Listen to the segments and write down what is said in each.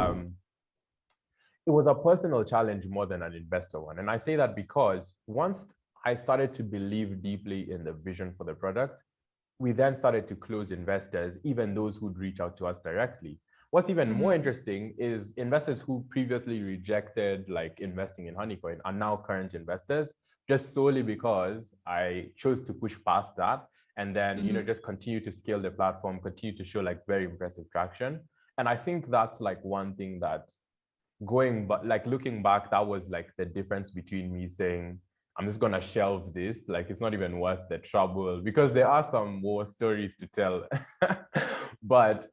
it was a personal challenge more than an investor one. And I say that because once I started to believe deeply in the vision for the product, we then started to close investors, even those who'd reach out to us directly. What's even more interesting is investors who previously rejected like investing in Honeycoin are now current investors, just solely because I chose to push past that and then just continue to scale the platform, continue to show like very impressive traction. And I think that's like one thing that looking back, that was like the difference between me saying, I'm just gonna shelve this, like it's not even worth the trouble, because there are some war stories to tell. But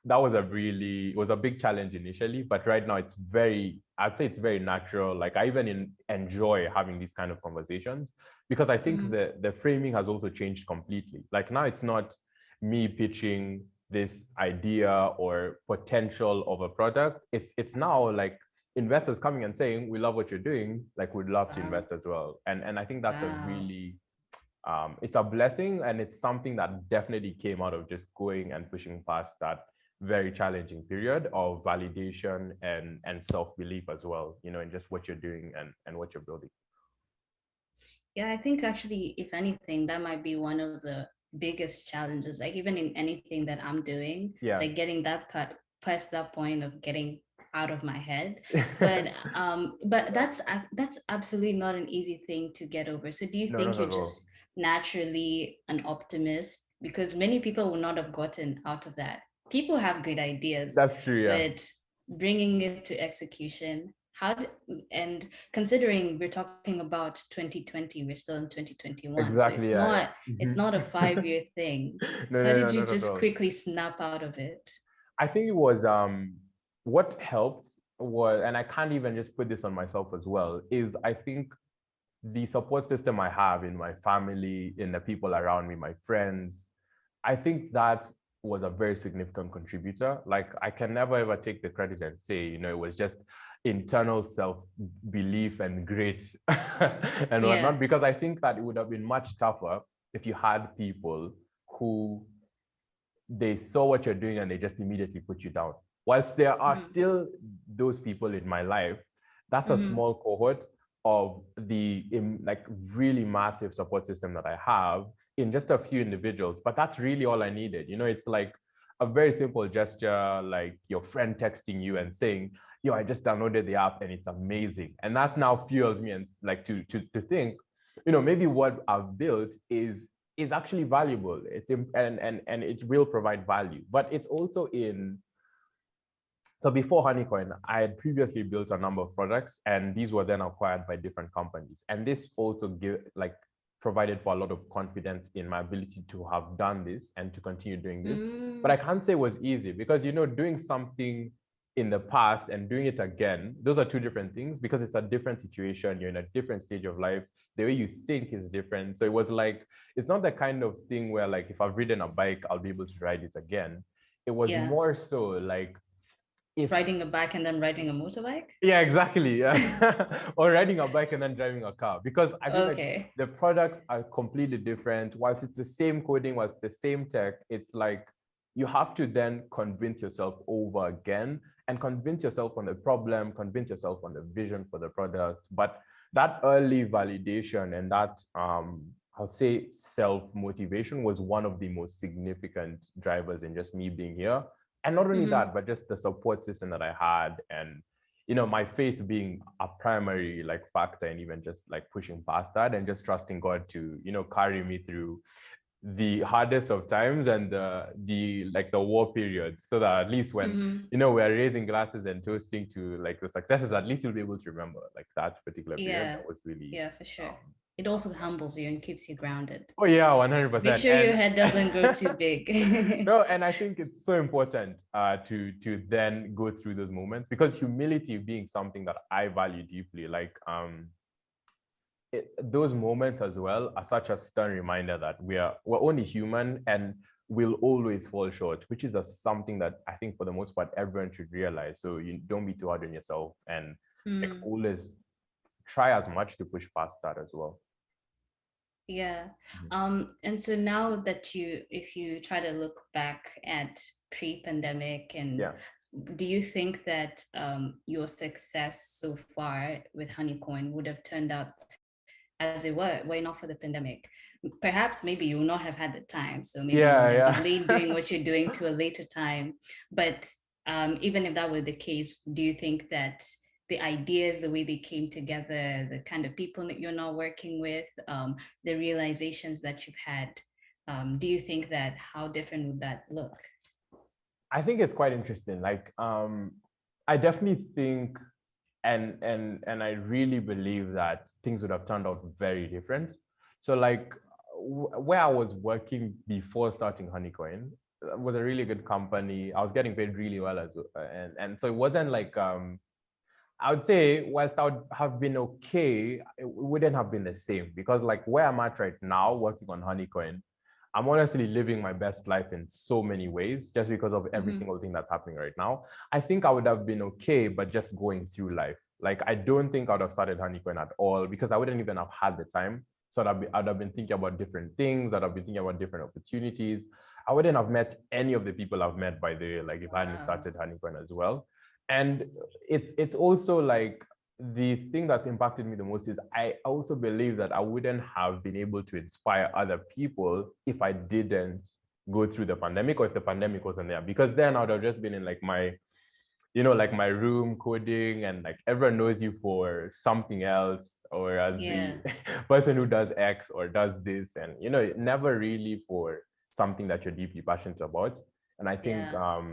that was it was a big challenge initially, but right now I'd say it's very natural. Like I even enjoy having these kind of conversations because I think the framing has also changed completely. Like now it's not me pitching this idea or potential of a product. It's now like investors coming and saying, we love what you're doing, like we'd love to invest as well. And I think that's a really it's a blessing, and it's something that definitely came out of just going and pushing past that very challenging period of validation and self-belief as well, in just what you're doing and what you're building. Yeah, I think actually, if anything, that might be one of the biggest challenges, like even in anything that I'm doing, Yeah. like getting that past that point of getting out of my head. But that's absolutely not an easy thing to get over. So do you No, think not you're at all. just naturally an optimist? Because many people would not have gotten out of that. People have good ideas, That's true, yeah. but bringing it to execution, and considering we're talking about 2020, we're still in 2021, so Exactly, it's yeah, not yeah. it's not a 5-year thing. No, How no, did no, you not at just all. quickly snap out of it? I think it was what helped was, and I can't even just put this on myself as well, is I think the support system I have in my family, in the people around me, my friends, I think that was a very significant contributor. Like I can never ever take the credit and say, it was just internal self-belief and grace and Yeah. whatnot, because I think that it would have been much tougher if you had people who they saw what you're doing and they just immediately put you down. Whilst there are still those people in my life, that's a small cohort of the like really massive support system that I have in just a few individuals. But that's really all I needed. It's like a very simple gesture, like your friend texting you and saying, yo, I just downloaded the app and it's amazing. And that now fuels me and like to think, maybe what I've built is actually valuable. It's and it will provide value, but it's also in. So before Honeycoin, I had previously built a number of products, and these were then acquired by different companies. And this also provided for a lot of confidence in my ability to have done this and to continue doing this. But I can't say it was easy because doing something in the past and doing it again, those are two different things because it's a different situation. You're in a different stage of life. The way you think is different. So it was like, it's not the kind of thing where like, if I've ridden a bike, I'll be able to ride it again. It was Yeah. more so like, if Riding a bike and then riding a motorbike. yeah, exactly, yeah. Or riding a bike and then driving a car, because I feel like Okay. the products are completely different. Whilst it's the same coding, whilst it's the same tech, it's like you have to then convince yourself over again and convince yourself on the problem, convince yourself on the vision for the product. But that early validation and that I'll say self-motivation was one of the most significant drivers in just me being here. And not only that, but just the support system that I had, and my faith being a primary like factor, and even just like pushing past that and just trusting God to carry me through the hardest of times and the like the war periods, so that at least when we're raising glasses and toasting to like the successes, at least you'll be able to remember like that particular period. Yeah. That was really Yeah, for sure. It also humbles you and keeps you grounded. oh yeah, Make 100%. sure your And head doesn't grow too big. no, and I think it's so important to then go through those moments, because humility being something that I value deeply, like those moments as well are such a stern reminder that we're only human and we'll always fall short, which is something that I think for the most part everyone should realize. So you don't be too hard on yourself, and like always try as much to push past that as well. Yeah. And so now that if you try to look back at pre-pandemic and Yeah. do you think that your success so far with Honeycoin would have turned out as it were not for the pandemic? Perhaps maybe you would not have had the time, so maybe you would have Yeah, delayed doing yeah. what you're doing to a later time. But even if that were the case, do you think that the ideas, the way they came together, the kind of people that you're now working with, the realizations that you've had, do you think that how different would that look? I think it's quite interesting. Like, I definitely think, and I really believe that things would have turned out very different. So, like, where I was working before starting Honeycoin was a really good company. I was getting paid really well as well, and so it wasn't like I would say, whilst I would have been okay, it wouldn't have been the same because, like, where I'm at right now, working on Honeycoin, I'm honestly living my best life in so many ways just because of every Mm-hmm. single thing that's happening right now. I think I would have been okay, but just going through life. Like, I don't think I would have started Honeycoin at all because I wouldn't even have had the time. So I'd have been thinking about different things. I'd have been thinking about different opportunities. I wouldn't have met any of the people I've met, by the way, like if I hadn't Wow. started Honeycoin as well. And it's also like the thing that's impacted me the most is I also believe that I wouldn't have been able to inspire other people if I didn't go through the pandemic or if the pandemic wasn't there, because then I would have just been in like my, like my room coding, and like everyone knows you for something else or as Yeah. the person who does X or does this, and never really for something that you're deeply passionate about. And I think Yeah.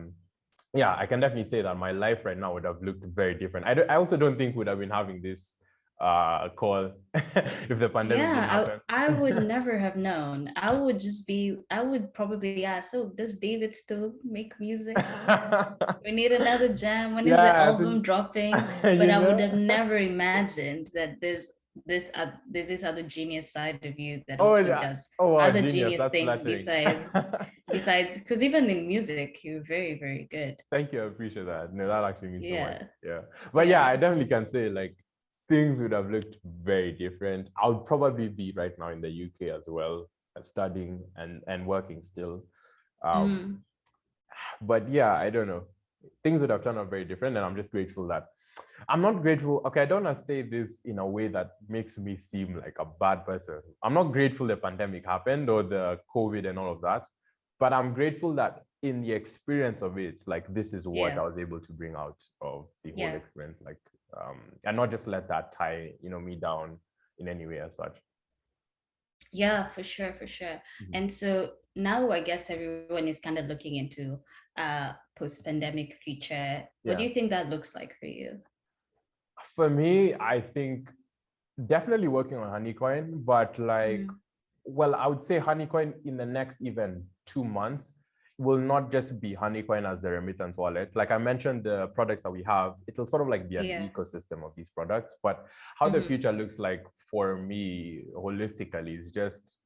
yeah, I can definitely say that my life right now would have looked very different. I also don't think we'd have been having this call if the pandemic didn't Yeah, happen. I would never have known. I would probably ask, so does David still make music? We need another jam. When is the Yeah, album dropping? But you I would have know. never imagined that there's this other genius side of you that Oh, also yeah. does Oh wow, other genius. genius That's things flattering. besides because even in music, you're very, very good. Thank you. I appreciate that. No, that actually means so much. Yeah. Yeah. But yeah, Yeah. I definitely can say like things would have looked very different. I would probably be right now in the UK as well, studying and working still. Um, Mm. but yeah, I don't know. Things would have turned out very different. And I'm just grateful that I'm not grateful. Okay, I don't want to say this in a way that makes me seem like a bad person. I'm not grateful the pandemic happened or the COVID and all of that, but I'm grateful that in the experience of it, like this is what Yeah. I was able to bring out of the whole Yeah. experience, like, and not just let that tie, me down in any way as such. Yeah, for sure, for sure. Mhm. And so now I guess everyone is kind of looking into post-pandemic future. What do Yeah. you think that looks like for you? For me, I think definitely working on Honeycoin, but like, Mm. well, I would say Honeycoin in the next even 2 months will not just be Honeycoin as the remittance wallet. Like I mentioned, the products that we have, it'll sort of like be an Yeah. ecosystem of these products. But how the Mm-hmm. future looks like for me holistically is just,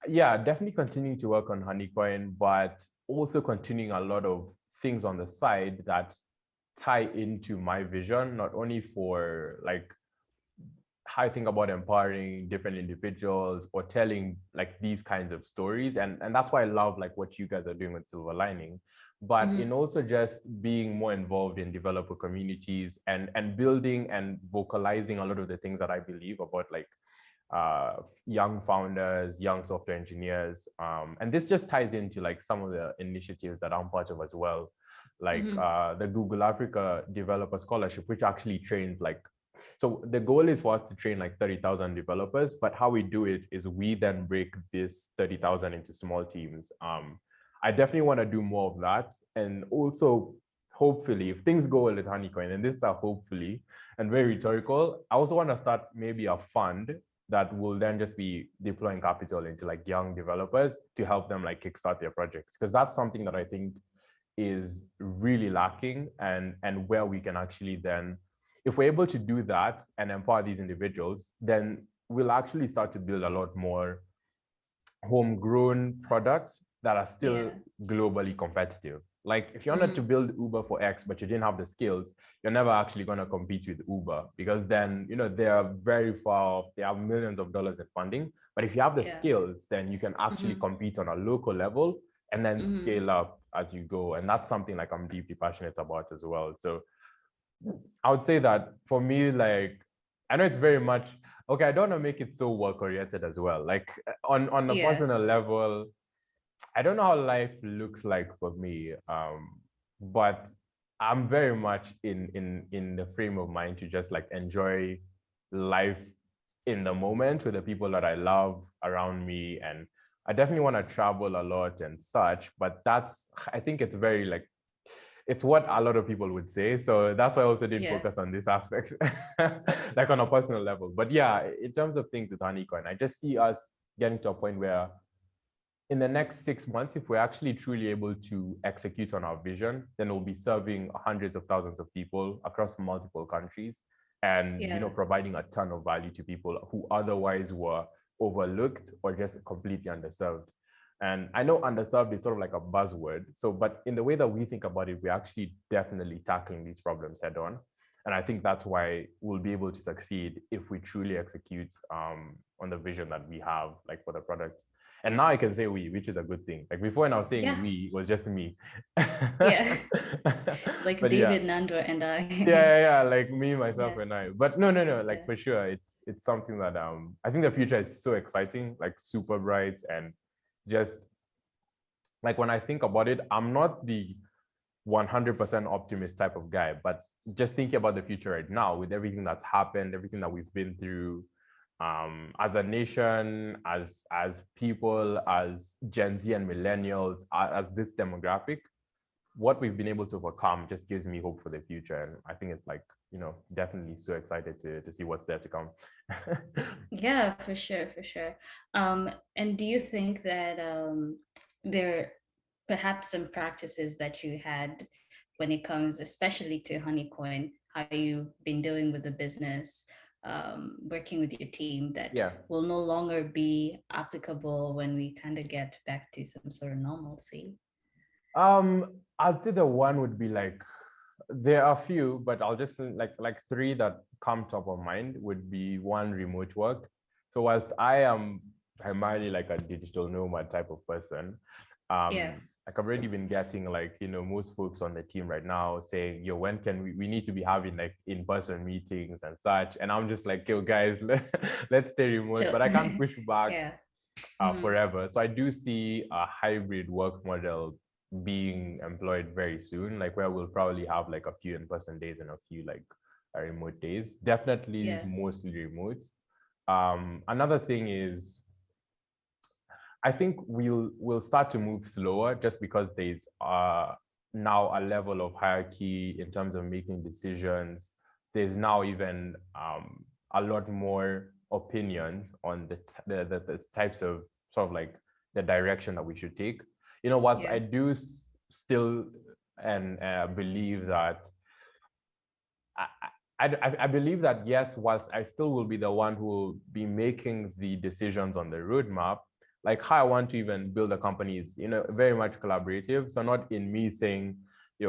yeah, definitely continuing to work on Honeycoin, but also continuing a lot of things on the side that tie into my vision, not only for like how I think about empowering different individuals or telling like these kinds of stories. And that's why I love like what you guys are doing with Silver Lining, but Mm-hmm. in also just being more involved in developer communities and building and vocalizing a lot of the things that I believe about like young founders, young software engineers. And this just ties into like some of the initiatives that I'm part of as well, like Mm-hmm. the Google Africa Developer Scholarship, which actually trains like, so the goal is for us to train like 30,000 developers, but how we do it is we then break this 30,000 into small teams. I definitely want to do more of that. And also, hopefully, if things go well with Honeycoin, and this is a hopefully and very rhetorical, I also want to start maybe a fund that will then just be deploying capital into like young developers to help them like kickstart their projects. Because that's something that I think is really lacking, and where we can actually then, if we're able to do that and empower these individuals, then we'll actually start to build a lot more homegrown products that are still Yeah. globally competitive. Like if you wanted to Mm-hmm. build Uber for X, but you didn't have the skills, you're never actually going to compete with Uber, because then, they are very far off. They have millions of dollars in funding. But if you have the Yeah. skills, then you can actually Mm-hmm. compete on a local level and then Mm-hmm. scale up. as you go. And that's something like I'm deeply passionate about as well. So I would say that for me, like, I know it's very much, okay, I don't want to make it so work oriented as well. Like on a Yeah. personal level, I don't know how life looks like for me, but I'm very much in the frame of mind to just like enjoy life in the moment with the people that I love around me. And I definitely want to travel a lot and such, but I think it's very like, it's what a lot of people would say. So that's why I also didn't focus on this aspect, like on a personal level. But yeah, in terms of things with Honeycoin, I just see us getting to a point where in the next 6 months, if we're actually truly able to execute on our vision, then we'll be serving hundreds of thousands of people across multiple countries and providing a ton of value to people who otherwise were overlooked or just completely underserved. And I know underserved is sort of like a buzzword. So, but in the way that we think about it, we're actually definitely tackling these problems head on. And I think that's why we'll be able to succeed if we truly execute on the vision that we have, like for the product. And now I can say we, which is a good thing. Like before, when I was saying we, it was just me. Yeah. Like but David Nandwa and I. yeah, like me, myself, and I. But no, like for sure, it's something that I think the future is so exciting, like super bright, and just like when I think about it, I'm not the 100% optimist type of guy, but just thinking about the future right now with everything that's happened, everything that we've been through, as a nation, as people, as Gen Z and millennials, as this demographic, what we've been able to overcome just gives me hope for the future. And I think it's like, definitely so excited to see what's there to come. Yeah, for sure, for sure. And do you think that there perhaps some practices that you had when it comes, especially to Honeycoin, how you've been dealing with the business, working with your team, that will no longer be applicable when we kind of get back to some sort of normalcy? I'll say the one would be like, there are a few, but I'll just like three that come top of mind would be one, remote work. So whilst I am primarily like a digital nomad type of person, like I've already been getting like, most folks on the team right now saying, yo, when can we need to be having like in-person meetings and such. And I'm just like, yo, guys, let's stay remote, but I can't push back forever. So I do see a hybrid work model being employed very soon, like where we'll probably have like a few in-person days and a few like remote days, definitely mostly remote. Another thing is, I think we'll start to move slower just because there's now a level of hierarchy in terms of making decisions. There's now even a lot more opinions on the types of sort of like the direction that we should take. What I do still and believe that I believe that, yes, whilst I still will be the one who will be making the decisions on the roadmap, like how I want to even build a company is, very much collaborative. So not in me saying,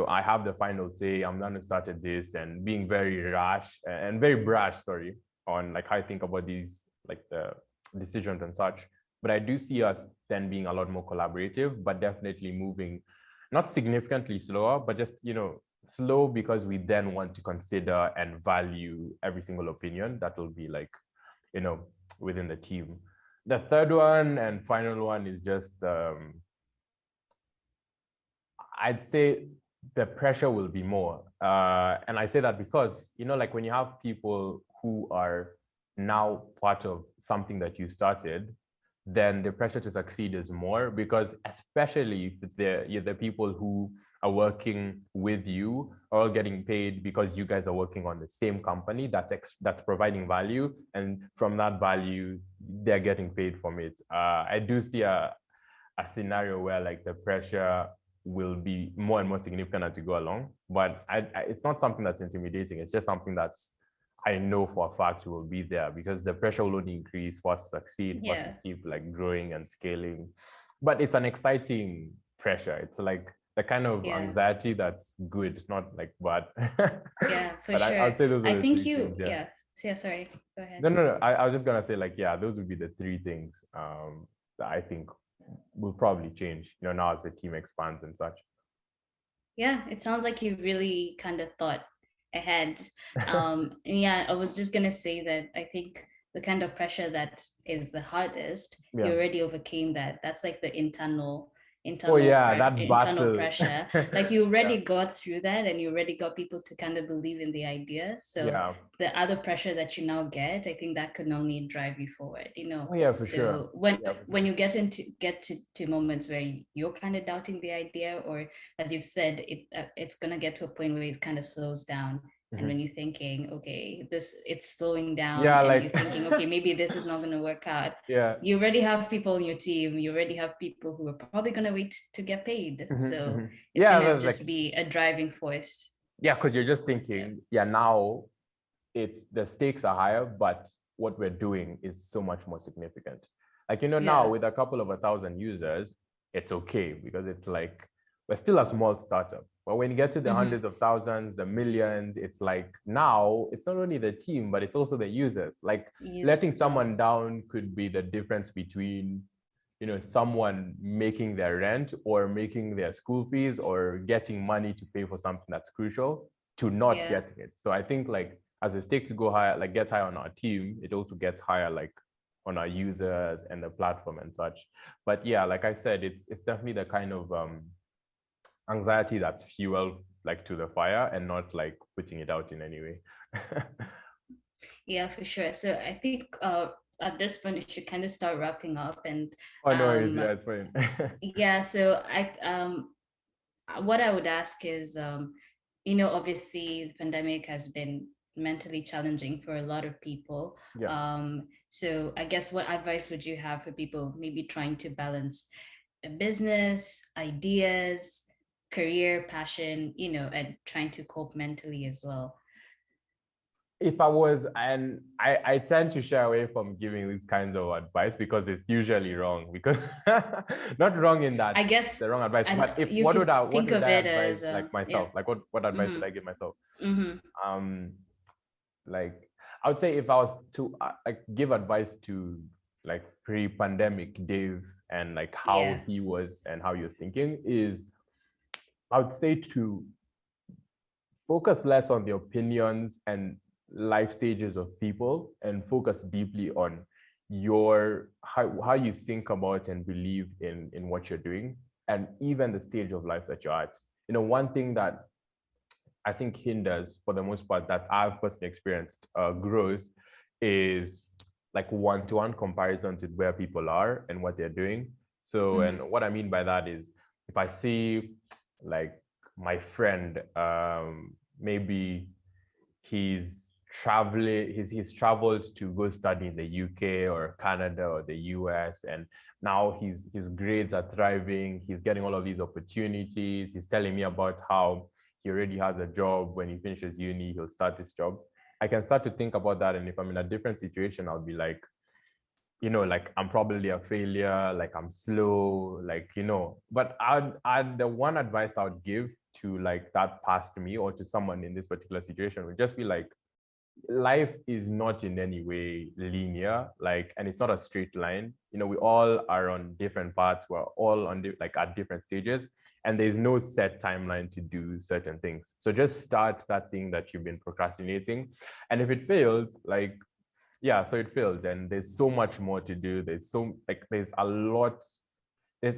I have the final say, I'm going to start at this, and being very rash and very brash, sorry, on like how I think about these, like the decisions and such. But I do see us then being a lot more collaborative, but definitely moving not significantly slower, but just, slow, because we then want to consider and value every single opinion that will be like, within the team. The third one and final one is just, I'd say the pressure will be more. And I say that because, like when you have people who are now part of something that you started, then the pressure to succeed is more, because especially if it's the people who are working with you are all getting paid because you guys are working on the same company that's providing value, and from that value they're getting paid from it. I do see a scenario where like the pressure will be more and more significant as you go along, but it's not something that's intimidating. It's just something that's, I know for a fact, will be there, because the pressure will only increase for us to succeed, for us to keep like growing and scaling. But it's an exciting pressure. It's like the kind of anxiety that's good. It's not like bad. Yeah, for but sure. I'll say those are I the think three you, things, sorry, go ahead. No. I was just gonna say like, those would be the three things that I think will probably change, now as the team expands and such. Yeah, it sounds like you really kind of thought ahead. And yeah, I was just gonna say that I think the kind of pressure that is the hardest, you Yeah. already overcame that. That's like the Oh yeah, that internal battle. pressure. Like you Yeah. already got through that, and you already got people to kind of believe in the idea. So Yeah. the other pressure that you now get, I think that could only drive you forward, Oh yeah, for sure. So Yeah, for when sure. you get to moments where you're kind of doubting the idea, or as you've said, it's gonna get to a point where it kind of slows down. And Mhm. when you're thinking, okay, this it's slowing down, Yeah, and you're like thinking, okay, maybe this is not gonna work out. yeah. You already have people on your team. You already have people who are probably gonna wait to get paid. So it's Yeah, gonna that's like just be a driving force. yeah, because you're just Yeah. thinking, yeah, now it's the stakes are higher, but what we're doing is so much more significant. Like, now Yeah. with a couple of 1,000 users, it's okay because it's like we're still a small startup. But when you get to the Mm-hmm. hundreds of thousands, the millions, it's like now it's not only the team, but it's also the users. Like Users letting as well. someone down could be the difference between someone making their rent or making their school fees or getting money to pay for something that's crucial to not Yeah. getting it. So I think like as the stakes go higher, like gets higher on our team, it also gets higher like on our users and the platform and such. But yeah, like I said, it's definitely the kind of anxiety that's fuel like to the fire and not like putting it out in any way. Yeah, for sure. So I think at this point we should kind of start wrapping up. And Oh no, worries. um, Yeah, it's fine. yeah, so what I would ask is, obviously the pandemic has been mentally challenging for a lot of people. Yeah. So I guess what advice would you have for people maybe trying to balance a business, ideas, career, passion, and trying to cope mentally as well? If I was, and I tend to shy away from giving these kinds of advice because it's usually wrong. Because not wrong in that I it's guess, the wrong advice, and but if you could what think would of I it advise as, like yeah. myself? Like what advice should Mm-hmm. I give myself? Mm-hmm. Um, like I would say if I was to like give advice to like pre-pandemic Dave and like how Yeah. he was and how he was thinking is I would say to focus less on the opinions and life stages of people and focus deeply on your how you think about and believe in what you're doing and even the stage of life that you're at. One thing that I think hinders for the most part that I've personally experienced growth is like one-to-one comparisons with where people are and what they're doing. So, and Mm-hmm. what I mean by that is if I see like my friend, maybe he's traveled to go study in the UK or Canada or the US, and now his grades are thriving, he's getting all of these opportunities, he's telling me about how he already has a job. When he finishes uni, he'll start this job. I can start to think about that, and if I'm in a different situation, I'll be like, like I'm probably a failure, like I'm slow, like, but I'd the one advice I would give to like that past me or to someone in this particular situation would just be like, life is not in any way linear, like, and it's not a straight line. We all are on different paths. We're all on like at different stages, and there's no set timeline to do certain things. So just start that thing that you've been procrastinating, and if it fails, like, yeah, so it fails, and there's so much more to do. There's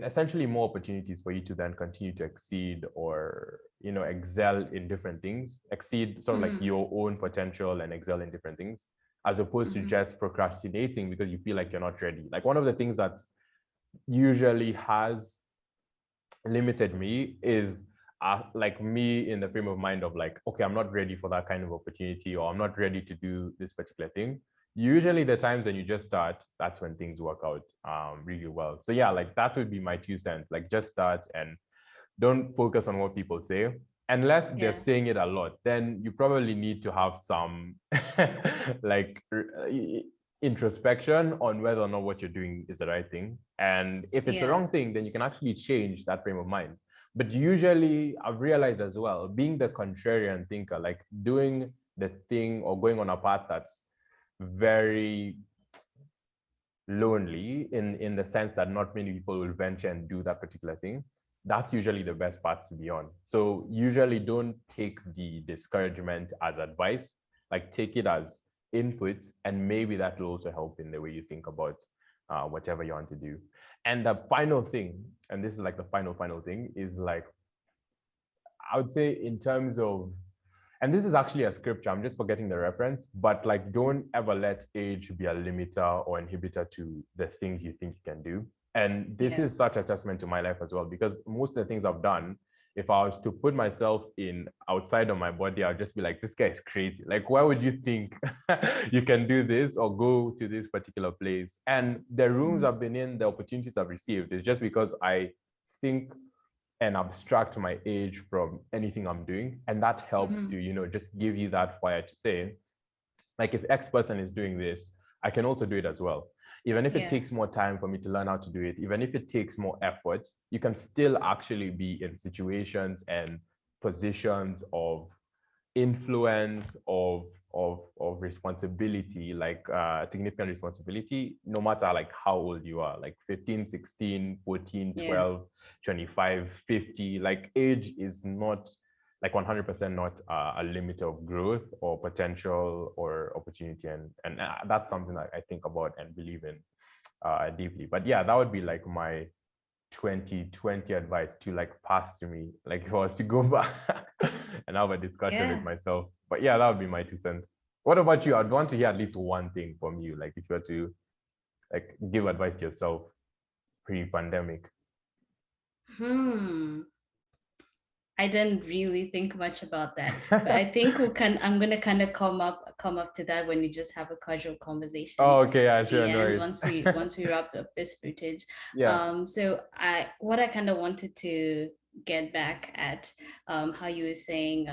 essentially more opportunities for you to then continue to exceed or excel in different things, exceed sort of like Mm-hmm. your own potential and excel in different things, as opposed to Mm-hmm. just procrastinating because you feel like you're not ready. Like one of the things that usually has limited me is like me in the frame of mind of like, okay, I'm not ready for that kind of opportunity, or I'm not ready to do this particular thing. Usually the times when you just start, that's when things work out really well. So yeah, like that would be my 2 cents. Like just start and don't focus on what people say. Unless they're Yeah. saying it a lot, then you probably need to have some like introspection on whether or not what you're doing is the right thing. And if it's the Yeah. wrong thing, then you can actually change that frame of mind. But usually I've realized as well, being the contrarian thinker, like doing the thing or going on a path that's very lonely in the sense that not many people will venture and do that particular thing, that's usually the best path to be on. So usually don't take the discouragement as advice, like take it as input, and maybe that will also help in the way you think about whatever you want to do. And the final thing, and this is like the final thing, is like, I would say in terms of, and this is actually a scripture, I'm just forgetting the reference, but like, don't ever let age be a limiter or inhibitor to the things you think you can do. And this is such a testament to my life as well, because most of the things I've done, if I was to put myself in outside of my body, I'll just be like, this guy is crazy. Like, why would you think you can do this or go to this particular place? And the rooms I've been in, the opportunities I've received, is just because I think and abstract my age from anything I'm doing. And that helps to, you know, just give you that fire to say, like, if X person is doing this, I can also do it as well. Even if it takes more time for me to learn how to do it, even if it takes more effort, you can still actually be in situations and positions of influence, of responsibility, like significant responsibility, no matter like how old you are, like 15, 16, 14, 12, 25, 50. Like, age is not like 100% not a limit of growth or potential or opportunity. And that's something that I think about and believe in deeply. But yeah, that would be like my 2020 advice to like pass to me, like if I was to go back and have a discussion with myself. But yeah, that would be my 2 cents. What about you? I'd want to hear at least one thing from you, like if you were to like give advice to yourself pre-pandemic. I didn't really think much about that, but I think I'm gonna kind of come up to that when we just have a casual conversation. Oh, okay, yeah, at sure, the no end, worries. once we wrap up this footage. Yeah. So what I kind of wanted to get back at, how you were saying,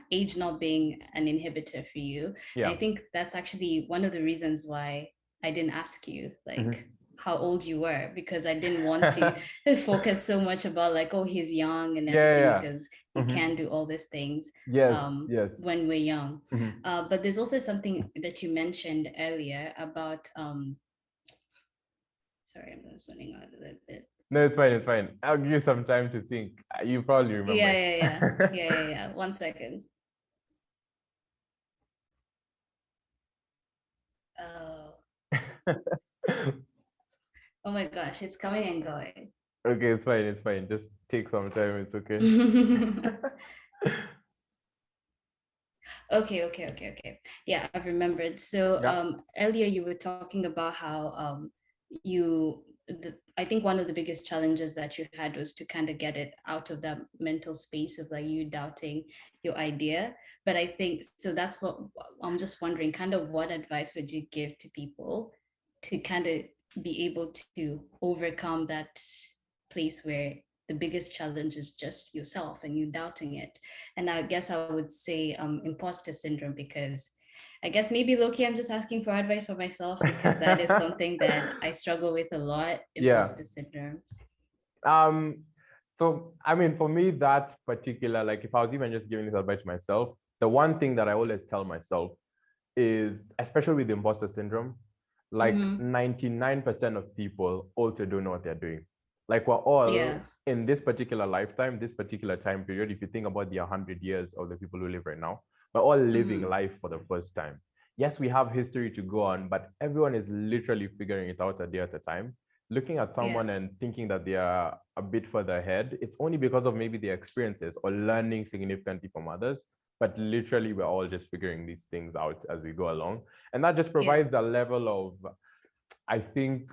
age not being an inhibitor for you. Yeah. And I think that's actually one of the reasons why I didn't ask you like how old you were, because I didn't want to focus so much about like, oh, he's young and everything, because you can do all these things Yes. when we're young. But there's also something that you mentioned earlier about sorry, I'm zoning out a little bit. No, it's fine. It's fine. I'll give you some time to think. You probably remember it. Yeah. 1 second. Oh my gosh, it's coming and going. Okay, it's fine. It's fine. Just take some time. It's okay. Okay. Yeah, I've remembered. So earlier you were talking about how I think one of the biggest challenges that you had was to kind of get it out of that mental space of like you doubting your idea. But I think so that's what I'm just wondering, kind of what advice would you give to people to kind of be able to overcome that place where the biggest challenge is just yourself and you doubting it. And I guess I would say imposter syndrome, because I guess maybe low-key I'm just asking for advice for myself, because that is something that I struggle with a lot, imposter syndrome. So I mean, for me, that particular, like if I was even just giving this advice to myself, the one thing that I always tell myself is, especially with the imposter syndrome, like 99% of people also don't know what they're doing. Like we're all in this particular lifetime, this particular time period. If you think about the 100 years of the people who live right now, we're all living life for the first time. Yes, we have history to go on, but everyone is literally figuring it out a day at a time. Looking at someone and thinking that they are a bit further ahead, it's only because of maybe their experiences or learning significantly from others. But literally, we're all just figuring these things out as we go along. And that just provides a level of, I think,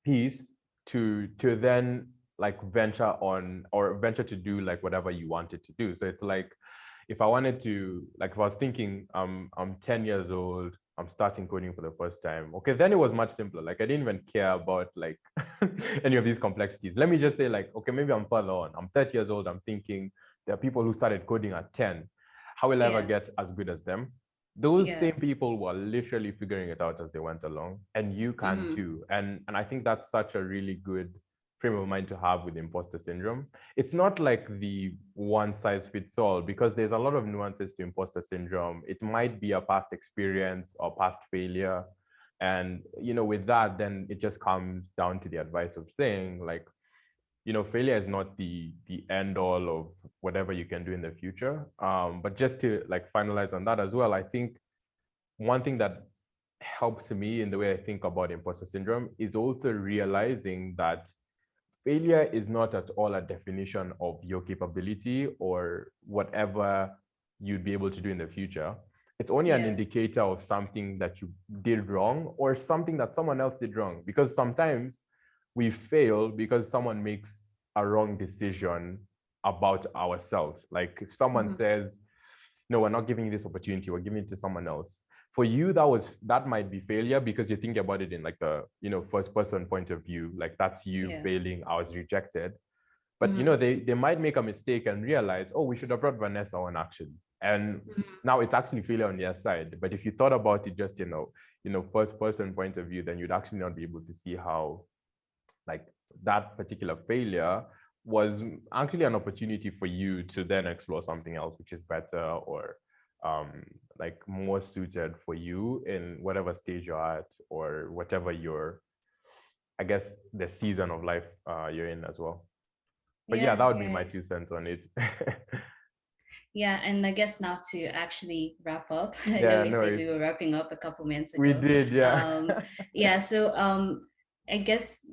peace to then like venture on or venture to do like whatever you wanted to do. So it's like, if I wanted to, like if I was thinking I'm 10 years old, I'm starting coding for the first time. Okay, then it was much simpler. Like I didn't even care about like any of these complexities. Let me just say like, okay, maybe I'm further on. I'm 30 years old. I'm thinking there are people who started coding at 10. How will I ever get as good as them? Those same people were literally figuring it out as they went along, and you can too. And I think that's such a really good frame of mind to have with imposter syndrome. It's not like the one size fits all, because there's a lot of nuances to imposter syndrome. It might be a past experience or past failure, And, with that, then it just comes down to the advice of saying, like, failure is not the end all of whatever you can do in the future. But just to like finalize on that as well, I think one thing that helps me in the way I think about imposter syndrome is also realizing that failure is not at all a definition of your capability or whatever you'd be able to do in the future. It's only an indicator of something that you did wrong or something that someone else did wrong. Because sometimes we fail because someone makes a wrong decision about ourselves. Like if someone says, no, we're not giving you this opportunity, we're giving it to someone else. For you, that might be failure because you're thinking about it in like the, first person point of view, like that's you failing, I was rejected. But they might make a mistake and realize, oh, we should have brought Vanessa on actually. And now it's actually failure on their side. But if you thought about it just, first person point of view, then you'd actually not be able to see how like that particular failure was actually an opportunity for you to then explore something else, which is better or like more suited for you in whatever stage you're at or whatever I guess, the season of life you're in as well. But yeah, that would be my 2 cents on it. Yeah, and I guess now to actually wrap up, I Yeah, know we said we were wrapping up a couple minutes ago. We did, yeah. Yeah, so I guess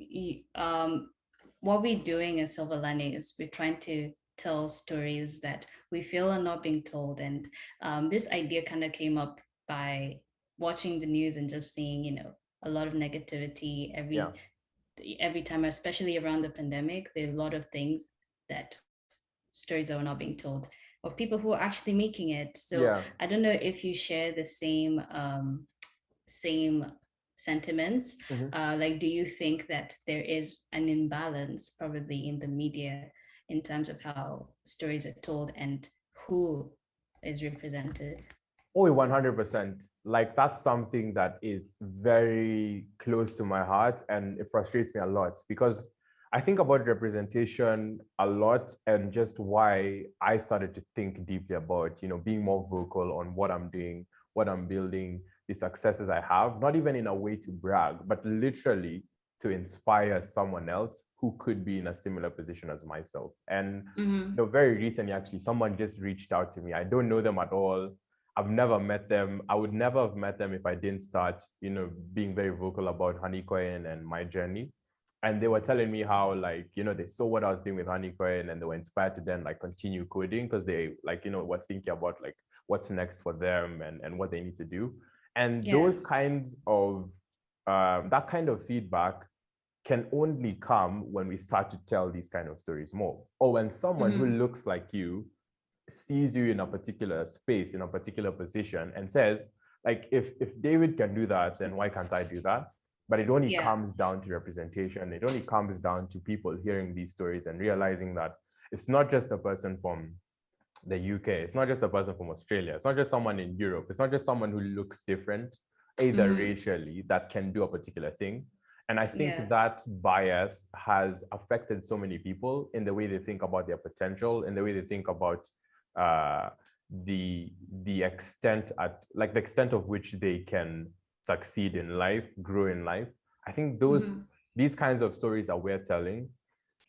what we're doing in Silver Lining is we're trying to tell stories that we feel are not being told. And this idea kind of came up by watching the news and just seeing, a lot of negativity every time, especially around the pandemic. There are a lot of things stories that were not being told of people who are actually making it. So I don't know if you share the same sentiments. Like, do you think that there is an imbalance probably in the media in terms of how stories are told and who is represented? Oh, 100%. Like that's something that is very close to my heart and it frustrates me a lot because I think about representation a lot and just why I started to think deeply about, being more vocal on what I'm doing, what I'm building, the successes I have, not even in a way to brag, but literally to inspire someone else who could be in a similar position as myself. And very recently, actually, someone just reached out to me. I don't know them at all. I've never met them. I would never have met them if I didn't start, being very vocal about Honeycoin and my journey. And they were telling me how, like, they saw what I was doing with Honeycoin and they were inspired to then like continue coding because they like, were thinking about like what's next for them and what they need to do. And those kinds of, that kind of feedback can only come when we start to tell these kind of stories more. Or when someone who looks like you sees you in a particular space, in a particular position and says, like, if David can do that, then why can't I do that? But it only comes down to representation. It only comes down to people hearing these stories and realizing that it's not just a person from the UK. It's not just a person from Australia. It's not just someone in Europe. It's not just someone who looks different, either racially, that can do a particular thing. And I think that bias has affected so many people in the way they think about their potential, in the way they think about the extent of which they can succeed in life, grow in life. I think these kinds of stories that we're telling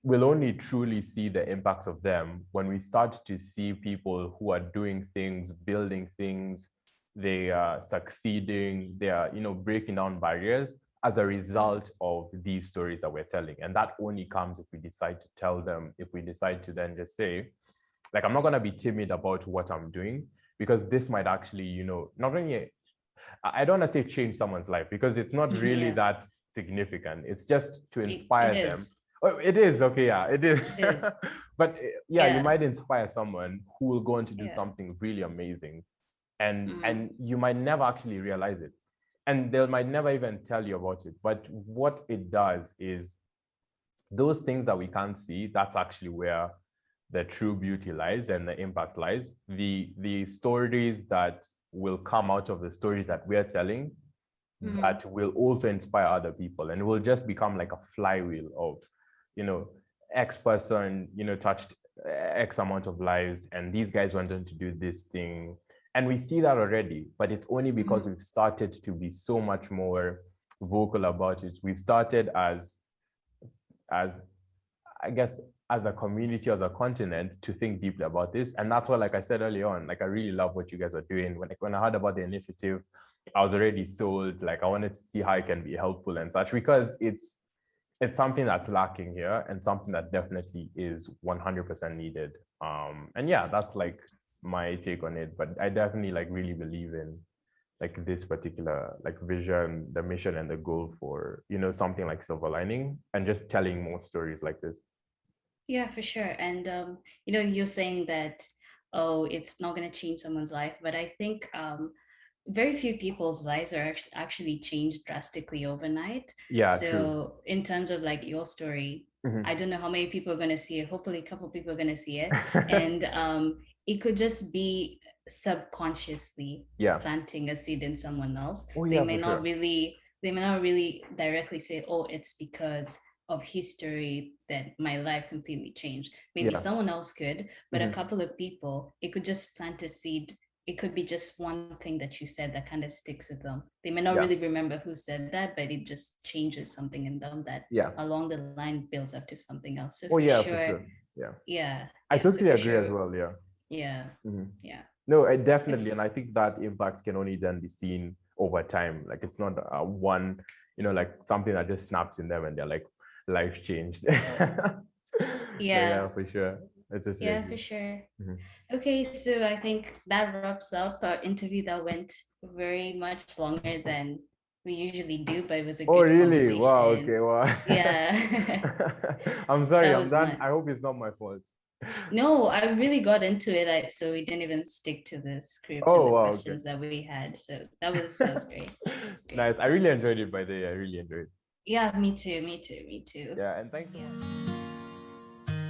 will only truly see the impacts of them when we start to see people who are doing things, building things, they are succeeding, they are, breaking down barriers as a result of these stories that we're telling. And that only comes if we decide to tell them, if we decide to then just say, like, I'm not going to be timid about what I'm doing because this might actually, not only, I don't want to say change someone's life because it's not really that significant. It's just to inspire them. Oh, it is. Okay. Yeah, it is. But you might inspire someone who will go on to do something really amazing. And you might never actually realize it. And they might never even tell you about it. But what it does is those things that we can't see, that's actually where the true beauty lies and the impact lies. The stories that will come out of the stories that we're telling that will also inspire other people, and it will just become like a flywheel of, X person, touched X amount of lives, and these guys went on to do this thing. And we see that already, but it's only because we've started to be so much more vocal about it. We've started as I guess as a community, as a continent, to think deeply about this. And that's why, like I said earlier on, like I really love what you guys are doing. When I heard about the initiative, I was already sold. Like I wanted to see how it can be helpful and such, because it's something that's lacking here and something that definitely is 100% needed. And yeah, that's like my take on it. But I definitely like really believe in like this particular like vision, the mission and the goal for, you know, something like silver lining, and just telling more stories like this. Yeah, for sure. And you're saying that, oh, it's not going to change someone's life, but I think very few people's lives are actually changed drastically overnight. Yeah, true. So in terms of like your story, Mhm. I don't know how many people are going to see it. Hopefully, a couple people are going to see it, and it could just be subconsciously Yeah. planting a seed in someone else. Oh They yeah, may for not sure. really, they may not really directly say, "Oh, it's because of history that my life completely changed." Maybe Yeah. someone else could, but a Mhm. couple of people, it could just plant a seed. It could be just one thing that you said that kind of sticks with them. They may not Yeah. really remember who said that, but it just changes something in them that Yeah. along the line builds up to something else. So Oh for yeah, for sure, sure. Yeah. yeah, I yeah. So totally for agree as sure, well. Yeah. yeah, Mhm. yeah. No, I definitely, and I think that impact can only then be seen over time. Like it's not one, you know, like something that just snaps in them and they're like, life changed. No, Yeah, yeah, for sure. I totally yeah, for agree. sure. Mhm. Okay, so I think that wraps up our interview that went very much longer than we usually do, but it was a Oh, good really? Wow. conversation. Okay. Wow. Yeah, I'm sorry. that I'm was done. fun. I hope it's not my fault. No, I really got into it, so we didn't even stick to the script and Oh, the wow. Okay. questions that we had. So that was great. That's great. Nice. I really enjoyed it, by the way. I really enjoyed it. Yeah, me too, me too, me too. Yeah. And thanks so Yeah. much.